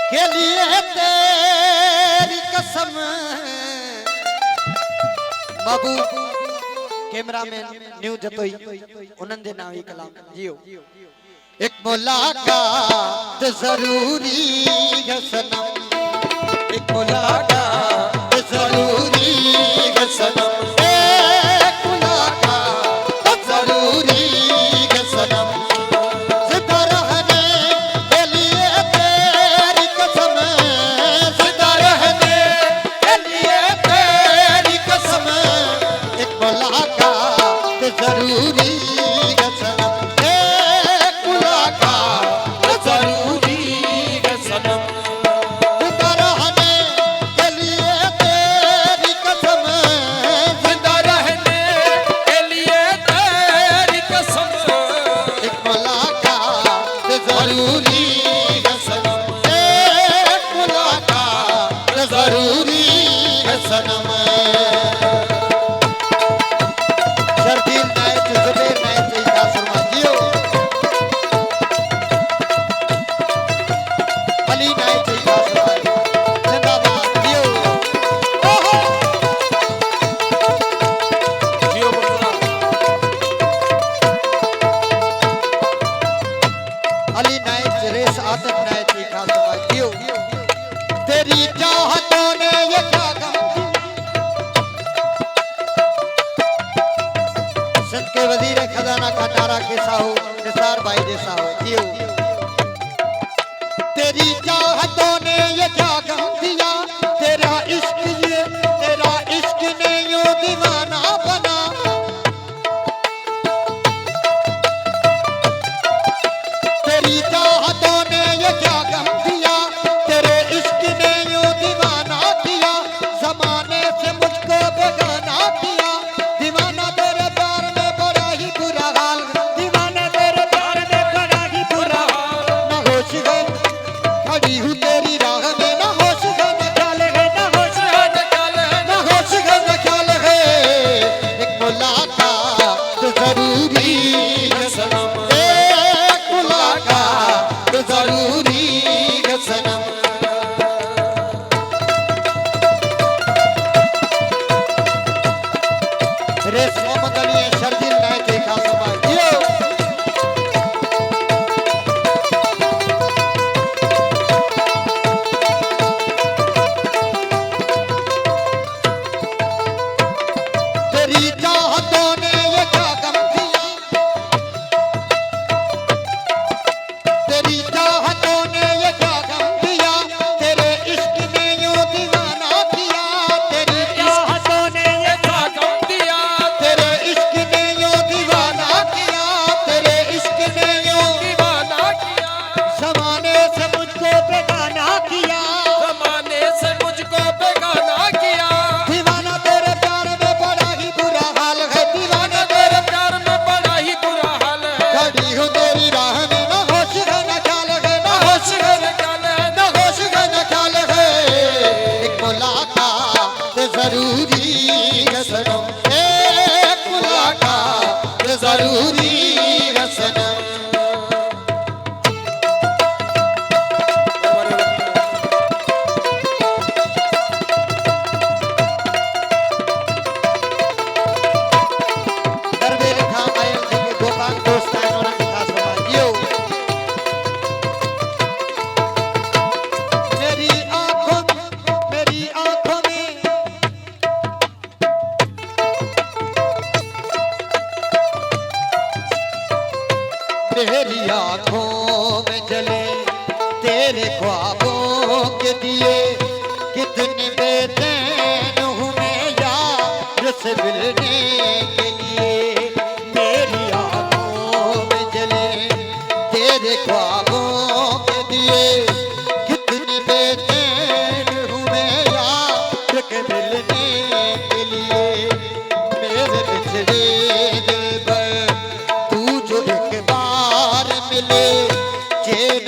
के लिए तेरी कसम। बाबू कैमरामैन न्यू जतोई उन्हनि जे नाम ही कलाम जियो। एक मुलाकात जरूरी है सनम, एक मुलाकात जरूरी है सनम, एक मुलाकात जरूरी है सनम। जिंदा रहने के लिए तेरी कसम, जिंदा रहने के लिए तेरी कसम। एक मुलाकात जरूरी है सनम, एक मुलाकात जरूरी है सनम। जिंदा रहने के लिए तेरी कसम, जिंदा रहने के लिए तेरी कसम। एक मुलाकात जरूरी है सनम, एक मुलाकात जरूरी है सनम। शर्जील नायक जुबेर नायक जी का फरमाइयो, अली नायक जी का फरमाइयो, जिंदाबाद जियो। ओहो जियो बंगला। अली नायक रेस आतिफ नायक जी का फरमाइयो। तेरी चाहतों ने ये क्या गम, सिंध के वजीर खजाना खटारा के साहू निसार भाई जैसा हो जियो। तेरी चाहतों ने ये क्या गम दिया, तेरा इश्क ये तेरा इश्क ने यूं दीवाना बना। तेरी चाहतों ने ये क्या गम दिया, तेरे इश्क ने यूं दीवाना किया। जमाने से मुझको बेगाना किया, दीवाना तेरे प्यार में बड़ा ही बुरा हाल, दीवाना तेरे प्यार में बड़ा ही बुरा हाल। ना होश है खड़ी हूँ तेरी राह में, ना होश है न ख्याल है, ना होश है न ख्याल है, ना होश है न ख्याल है। एक मुलाकात जरूरी है सनम, एक मुलाकात जरूरी है सनम। रेस मोहम्मद अली शर्जील नायक जी का फरमाइयो। तेरी चाहतों ने ये क्या गम दिया, तेरी चाहतों ने ये क्या गम दिया, तेरे इश्क ने यूं दीवाना किया। तेरी चाहतों ने ये क्या गम दिया, तेरे इश्क ने यूं दीवाना किया, तेरे इश्क ने यूं दीवाना किया। जमाने से मुझको बेगाना किया। जमाने से मुझको बेगाना किया, दीवाना तेरे प्यार में बड़ा ही बुरा हाल है, दीवाना तेरे प्यार में बड़ा ही बुरा हाल है। खड़ी हूँ तेरी राह में, ना होश है न ख्याल है, ना होश है न ख्याल है, ना होश है न ख्याल है। एक मुलाकात जरूरी है सनम, एक मुलाकात जरूरी है सनम। दरवेल खां आयल जेके गोपाल दोस्त आहिनि उन्हनि खे ख़ासि फरमाइयो। मेरी आंखों में मेरी आंखों में जले तेरे ख्वाबों के दिए। कितने बेचैन हूँ मैं यार से मिलने के लिए। मेरी आंखों में जले तेरे ख्वाबों के दिए। कितने बेचैन हूँ मैं यार के मिलने के लिए। मेरे बिछड़े दिल पर तू जो एक बार मिले, चैन